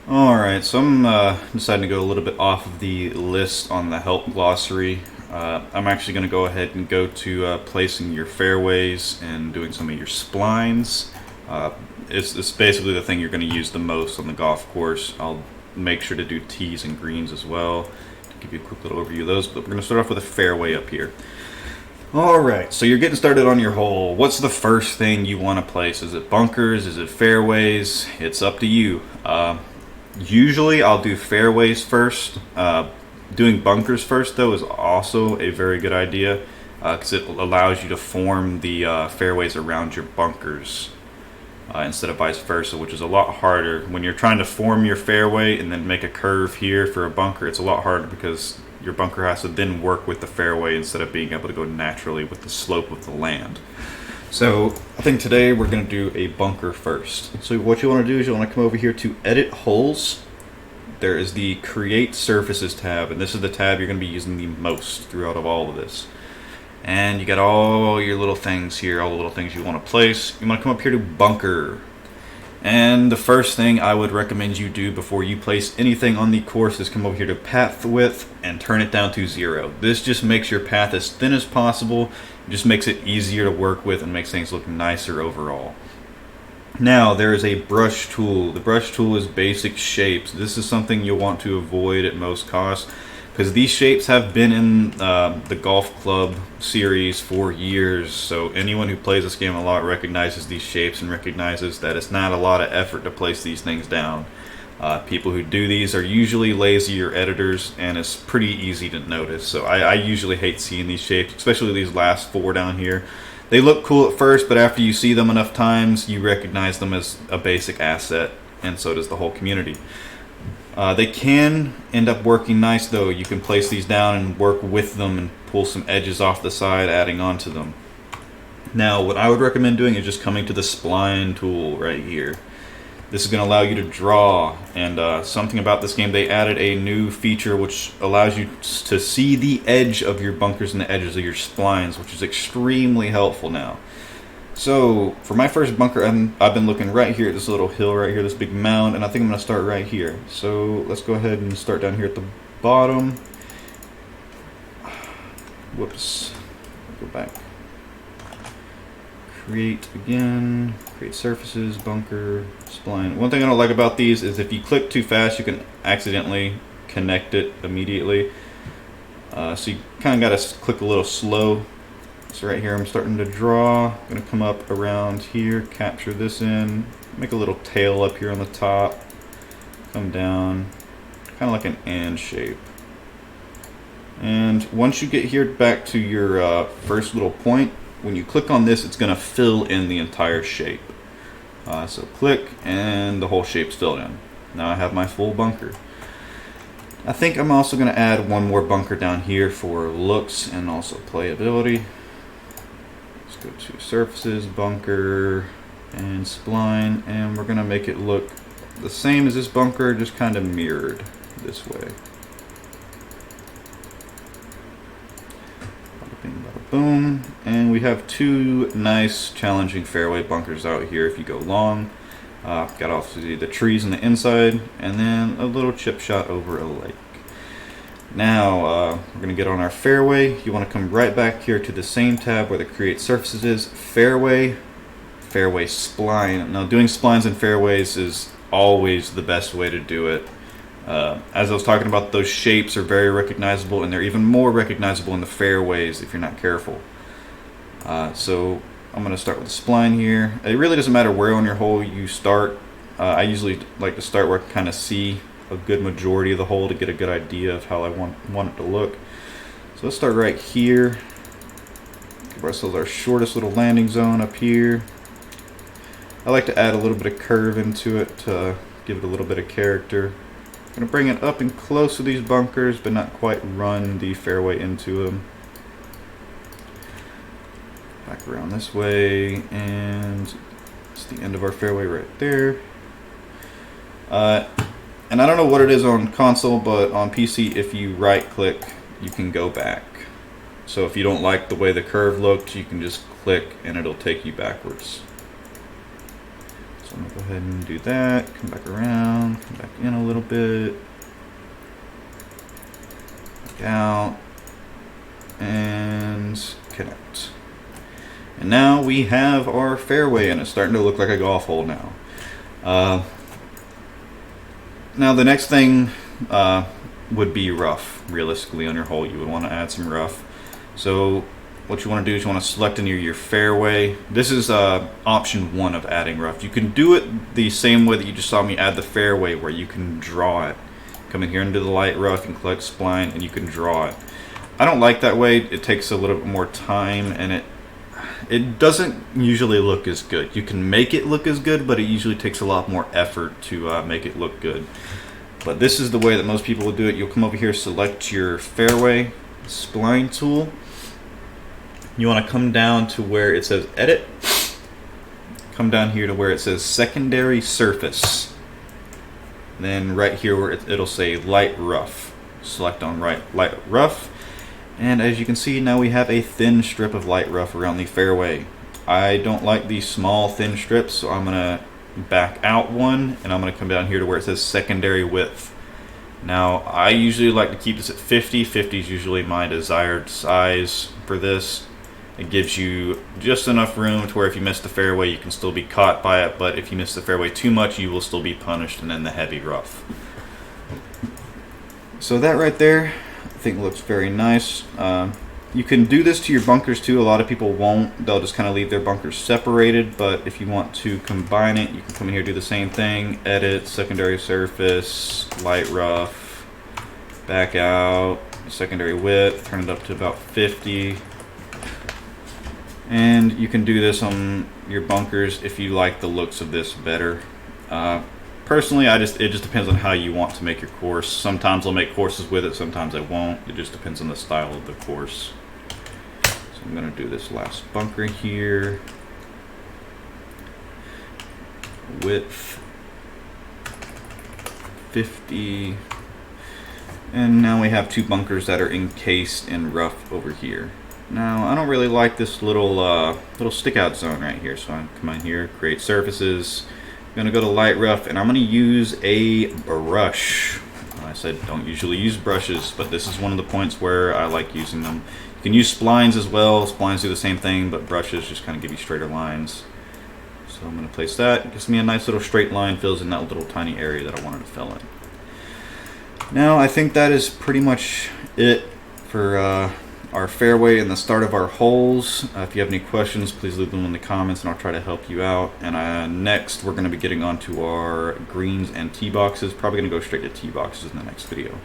Alright, so I'm deciding to go a little bit off of the list on the help glossary. I'm actually going to go ahead and go to placing your fairways and doing some of your splines. It's basically the thing you're going to use the most on the golf course. I'll make sure to do tees and greens as well to give you a quick little overview of those, but we're going to start off with a fairway up here. Alright, so you're getting started on your hole. What's the first thing you want to place? Is it bunkers? Is it fairways? It's up to you. Usually I'll do fairways first. Doing bunkers first, though, is also a very good idea because it allows you to form the fairways around your bunkers instead of vice versa, which is a lot harder. When you're trying to form your fairway and then make a curve here for a bunker, it's a lot harder because your bunker has to then work with the fairway instead of being able to go naturally with the slope of the land. So I think today we're going to do a bunker first. So what you want to do is you want to come over here to Edit Holes. There is the Create Surfaces tab, and this is the tab you're going to be using the most throughout of all of this. And you got all your little things here, all the little things you want to place. You want to come up here to Bunker. And the first thing I would recommend you do before you place anything on the course is come over here to path width and turn it down to 0. This just makes your path as thin as possible. It just makes it easier to work with and makes things look nicer overall. Now there is a brush tool. The brush tool is basic shapes. This is something you'll want to avoid at most costs because these shapes have been in the golf club series for years, so anyone who plays this game a lot recognizes these shapes and recognizes that it's not a lot of effort to place these things down. People who do these are usually lazier editors, and it's pretty easy to notice. So I usually hate seeing these shapes, especially these last 4 down here. They look cool at first, but after you see them enough times, you recognize them as a basic asset, and so does the whole community. They can end up working nice, though. You can place these down and work with them and pull some edges off the side, adding onto them. Now, what I would recommend doing is just coming to the spline tool right here. This is going to allow you to draw, and something about this game, they added a new feature which allows you to see the edge of your bunkers and the edges of your splines, which is extremely helpful now. So, for my first bunker, I've been looking right here at this little hill right here, this big mound, and I think I'm going to start right here. So, let's go ahead and start down here at the bottom. Whoops. Go back. Create again. Create surfaces, bunker, spline. One thing I don't like about these is if you click too fast, you can accidentally connect it immediately. So you kind of got to click a little slow. So right here I'm starting to draw. I'm going to come up around here, capture this in, make a little tail up here on the top, come down, kind of like an and shape. And once you get here back to your first little point, when you click on this, it's going to fill in the entire shape. So click, and the whole shape's filled in. Now I have my full bunker. I think I'm also going to add one more bunker down here for looks and also playability. Let's go to surfaces, bunker, and spline, and we're going to make it look the same as this bunker, just kind of mirrored this way. Boom, and we have 2 nice challenging fairway bunkers out here if you go long. Got off the trees on the inside, and then a little chip shot over a lake. Now we're going to get on our fairway. You want to come right back here to the same tab where the Create Surfaces is, Fairway, Fairway Spline. Now doing splines and fairways is always the best way to do it. As I was talking about, those shapes are very recognizable, and they're even more recognizable in the fairways if you're not careful. So I'm going to start with the spline here. It really doesn't matter where on your hole you start. I usually like to start where I can kind of see a good majority of the hole to get a good idea of how I want it to look. So let's start right here. Give ourselves our shortest little landing zone up here. I like to add a little bit of curve into it to give it a little bit of character. I'm going to bring it up and close to these bunkers, but not quite run the fairway into them. Back around this way, and it's the end of our fairway right there. And I don't know what it is on console, but on PC, if you right click, you can go back. So if you don't like the way the curve looked, you can just click and it'll take you backwards. So I'm going to go ahead and do that, come back around, come back in a little bit. Back out. And connect. And now we have our fairway, and it's starting to look like a golf hole now. Now the next thing would be rough. Realistically, on your hole, you would want to add some rough. So what you want to do is you want to select in your fairway. This is option 1 of adding rough. You can do it the same way that you just saw me add the fairway, where you can draw it. Come in here into the light rough and collect spline, and you can draw it. I don't like that way. It takes a little bit more time, and it doesn't usually look as good. You can make it look as good, but it usually takes a lot more effort to make it look good. But this is the way that most people will do it. You'll come over here, select your fairway spline tool. You want to come down to where it says edit. Come down here to where it says secondary surface. Then right here where it'll say light rough. Select on light rough. And as you can see, now we have a thin strip of light rough around the fairway. I don't like these small thin strips, so I'm going to back out one, and I'm going to come down here to where it says secondary width. Now, I usually like to keep this at 50. 50 is usually my desired size for this. It gives you just enough room to where if you miss the fairway, you can still be caught by it, but if you miss the fairway too much, you will still be punished and in the heavy rough. So that right there, I think looks very nice. You can do this to your bunkers too. A lot of people won't. They'll just kind of leave their bunkers separated, but if you want to combine it, you can come in here, do the same thing, edit, secondary surface, light rough, back out, secondary width, turn it up to about 50. And you can do this on your bunkers if you like the looks of this better. Personally, it just depends on how you want to make your course. Sometimes I'll make courses with it, sometimes I won't. It just depends on the style of the course. So I'm going to do this last bunker here. Width 50. And now we have 2 bunkers that are encased in rough over here. Now, I don't really like this little stick out zone right here, so I come in here, create surfaces. I'm going to go to light rough, and I'm going to use a brush. I said don't usually use brushes, but this is one of the points where I like using them. You can use splines as well. Splines do the same thing, but brushes just kind of give you straighter lines. So I'm going to place that. It gives me a nice little straight line, fills in that little tiny area that I wanted to fill in. Now, I think that is pretty much it for our fairway and the start of our holes. If you have any questions, please leave them in the comments and I'll try to help you out. And next, we're going to be getting onto our greens and tee boxes. Probably going to go straight to tee boxes in the next video.